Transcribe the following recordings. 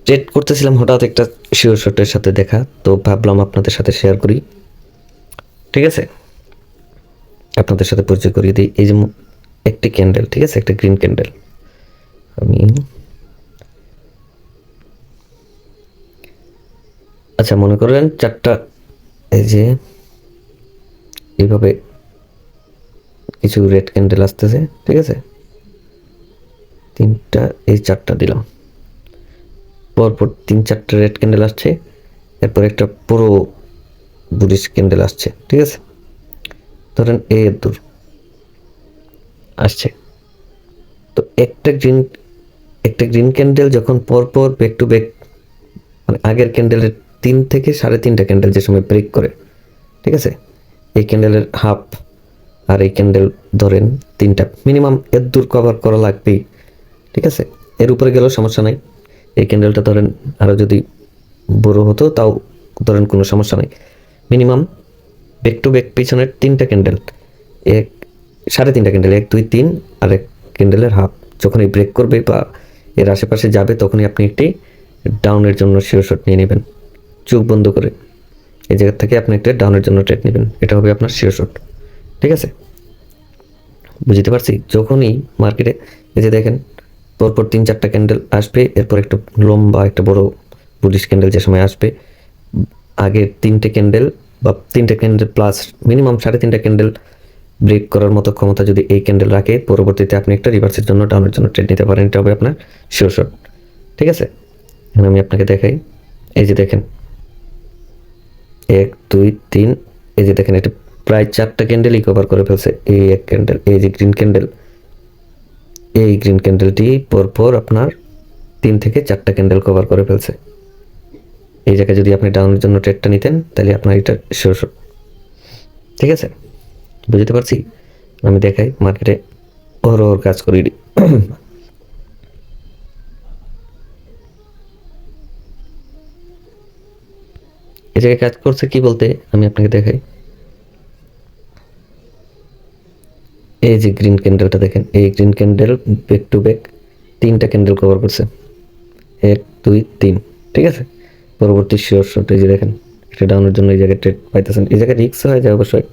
Trade করতেছিলাম, হঠাৎ একটা শিওর শটের সাথে দেখা, তো ভাবলাম আপনাদের সাথে শেয়ার করি। ঠিক আছে, আপনাদের সাথে পরিচয় করিয়ে দিই। এই যে একটি ক্যান্ডেল, ঠিক আছে, একটা গ্রিন ক্যান্ডেল। আমি আচ্ছা, মনে করেন চারটা, এই যে এইভাবে কিছু রেড ক্যান্ডেল আসতেছে, ঠিক আছে, তিনটা, এই চারটা দিলাম, পরপর তিন চারটা রেড ক্যান্ডেল আসছে, এরপর একটা পুরো বুলিশ ক্যান্ডেল আসছে, ঠিক আছে, ধরেন এই দূর আসছে। তো একটা গ্রিন ক্যান্ডেল যখন পরপর ব্যাক টু ব্যাক, মানে আগের ক্যান্ডেলের 3 থেকে 3.5 ক্যান্ডেল যে সময় ব্রেক করে, ঠিক আছে, এই ক্যান্ডেলের হাফ আর এই ক্যান্ডেল ধরেন তিনটা, মিনিমাম এর দূর কভার করা লাগবেই, ঠিক আছে। এর উপরে গেলেও সমস্যা নাই, এই ক্যান্ডেলটা ধরেন আরও যদি বড় হতো তাও ধরেন কোনো সমস্যা নাই। মিনিমাম ব্যাক টু ব্যাক পিছনের 3টা ক্যান্ডেল, এক 3.5 ক্যান্ডেল, 1 2 3, আর এক ক্যান্ডেলের হাফ যখনই ব্রেক করবে বা এর আশেপাশে যাবে, তখনই আপনি একটি ডাউনের জন্য শিওর শট নিয়ে নেবেন, চোখ বন্ধ করে। এই জায়গা থেকে আপনি একটা ডাউনের জন্য ট্রেড নেবেন, এটা হবে আপনার শিওর শট, ঠিক আছে। বুঝতে পারছি। যখনই মার্কেটে এই যে দেখেন পরপর 3 4টা ক্যান্ডেল আসবে, এরপর একটা লম্বা একটা বড় বুলিশ ক্যান্ডেল যে সময় আসবে, আগের 3টে ক্যান্ডেল বা 3টে candle plus minimum 3.5 candle break করার মতো ক্ষমতা যদি এই ক্যান্ডেল রাখে, পরবর্তীতে আপনি একটা রিভার্সের জন্য ডাউনের জন্য ট্রেড নিতে পারেন, এটা হবে আপনার শিওর শট, ঠিক আছে। এখন আমি আপনাকে দেখাই, এই যে দেখেন 1 2 3, এই যে দেখেন এটা প্রায় 4টা ক্যান্ডেলই কভার করে ফেলছে। এই এক ক্যান্ডেল, এই যে গ্রিন ক্যান্ডেল, এই গ্রিন ক্যান্ডেলটি পরপর আপনার 3 থেকে 4টা ক্যান্ডেল কভার করে ফেলছে। এই জায়গায় যদি আপনি ডাউনের জন্য ট্রেডটা নিতেন, তাহলে আপনার এটা শিওর শট, ঠিক আছে। বুঝতে পারছি। আমি দেখাই মার্কেটে ওর কাজ করি। এই জায়গায় কাজ করছে কি বলতে, আমি আপনাকে দেখাই। এই যে গ্রিন ক্যান্ডেলটা দেখেন, এই green candle back to back 3টা ক্যান্ডেল কভার করছে, 1 2 3, ঠিক আছে। পরবর্তী শিওর শট, এই যে দেখেন এটা ডাউনের জন্য এই জায়গায় ট্রেড পাইতেছেন, এই জায়গায় রিস্ক হয়ে যায় অবশ্যই।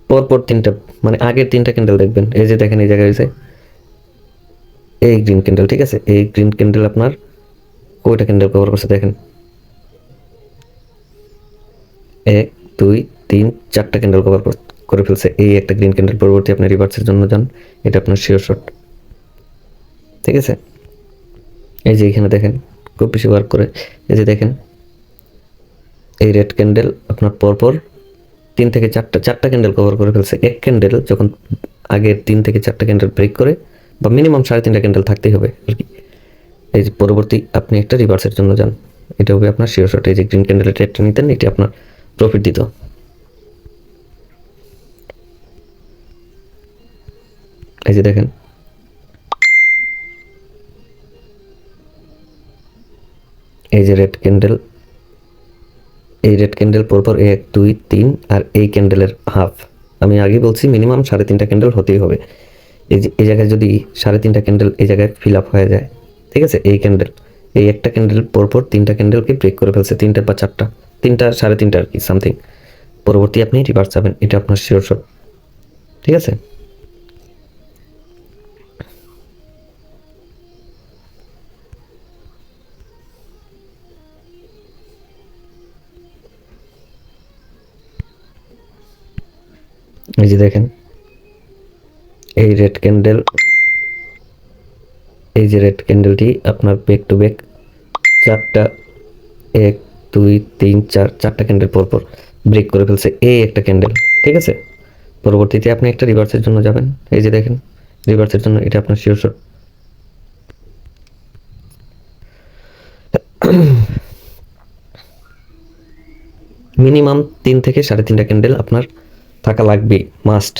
পরপর 3টা, মানে আগের 3টা ক্যান্ডেল দেখবেন, এই যে দেখেন এই জায়গায় হয়েছে এই গ্রিন ক্যান্ডেল, ঠিক আছে। এই গ্রিন ক্যান্ডেল আপনার কয়টা ক্যান্ডেল কভার করছে দেখেন, 1 2 3 4টা ক্যান্ডেল কভার করে ফেলছে এই একটা গ্রিন ক্যান্ডেল। পরবর্তী আপনি রিভার্সের জন্য যান, এটা আপনার শিওর শট, ঠিক আছে। এই যে এখানে দেখেন খুব বেশি ওয়ার্ক করে, এই যে দেখেন এই রেড ক্যান্ডেল আপনার পরপর 3 থেকে 4টা ক্যান্ডেল কভার করে ফেলছে। এক ক্যান্ডেল যখন আগের 3 থেকে 4টা ক্যান্ডেল ব্রেক করে, বা মিনিমাম 3.5 ক্যান্ডেল থাকতেই হবে আর কি, এই যে পরবর্তী আপনি একটা রিভার্সের জন্য যান, এটা হবে আপনার শিওর শট। এই যে গ্রিন ক্যান্ডেলের ট্রেডটা নিতেন, এটি আপনার প্রফিট দিত। এই যে দেখেন এই যে রেড ক্যান্ডেল, এই রেড ক্যান্ডেল পরপর 1 2 3, আর এই ক্যান্ডেলের হাফ। আমি আগে বলছি মিনিমাম 3.5 ক্যান্ডেল হতেই হবে। এই যে এই জায়গায় যদি 3.5 ক্যান্ডেল এই জায়গায় ফিল আপ হয়ে যায়, ঠিক আছে, এই ক্যান্ডেল, এই একটা ক্যান্ডেল পরপর 3টা ক্যান্ডেলকে ব্রেক করে ফেলছে, 3টা বা 4টা, 3টা 3.5টা আর কি সামথিং। পরবর্তী আপনি রিভার্স যাবেন, এটা আপনার শিওর শট, ঠিক আছে। এই যে দেখেন এই রেড ক্যান্ডেল, এই যে রেড ক্যান্ডেলটি আপনার ব্যাক টু ব্যাক 4টা, 1 2 3 4, 4টা ক্যান্ডেল পরপর ব্রেক করে ফেলছে এই একটা ক্যান্ডেল, ঠিক আছে। পরবর্তীতে আপনি একটা রিভার্সের জন্য যাবেন, এই যে দেখেন রিভার্সের জন্য এটা আপনার শিওর শট। মিনিমাম 3 থেকে 3.5 ক্যান্ডেল আপনার থাকা লাগবে, মাস্ট,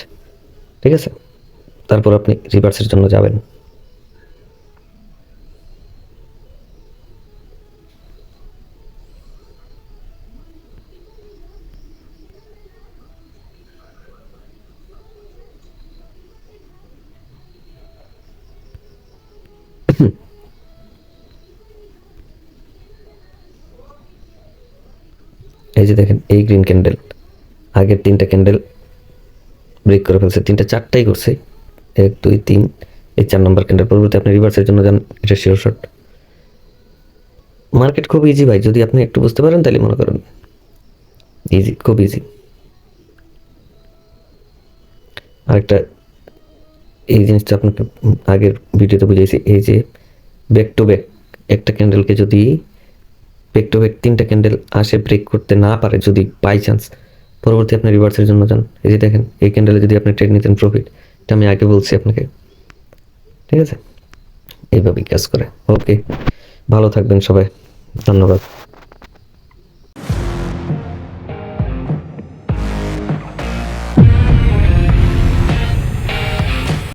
ঠিক আছে। তারপর আপনি রিভার্সের জন্য যাবেন। এই যে দেখেন এই গ্রিন ক্যান্ডেল আগের 3টা ক্যান্ডেল ব্রেক করে ফেলছে, 4টাই করছে, 1 2 3, এই 4 নম্বর ক্যান্ডেল। পরবর্তী আপনি রিভার্সের জন্য যান, এটা শিওর শট। মার্কেট খুব ইজি ভাই, যদি আপনি একটু বুঝতে পারেন তাহলে মনে করেন ইজি, খুব ইজি। আরেকটা এই জিনিসটা আপনাকে আগের ভিডিওতে বুঝাইছি, এই যে ব্যাক টু ব্যাক একটা ক্যান্ডেলকে যদি ব্যাক টু ব্যাক 3টা ক্যান্ডেল আসে ব্রেক করতে না পারে, যদি বাই চান্স, পরবর্তী আপনি রিভার্সের জন্য যান। এই যে দেখেন এই ক্যান্ডেলে যদি আপনি ট্রেড নিতেন প্রফিট, এটা আমি আগে বলছি আপনাকে, ঠিক আছে? এইভাবেই কাজ করে। ওকে, ভালো থাকবেন সবাই, ধন্যবাদ।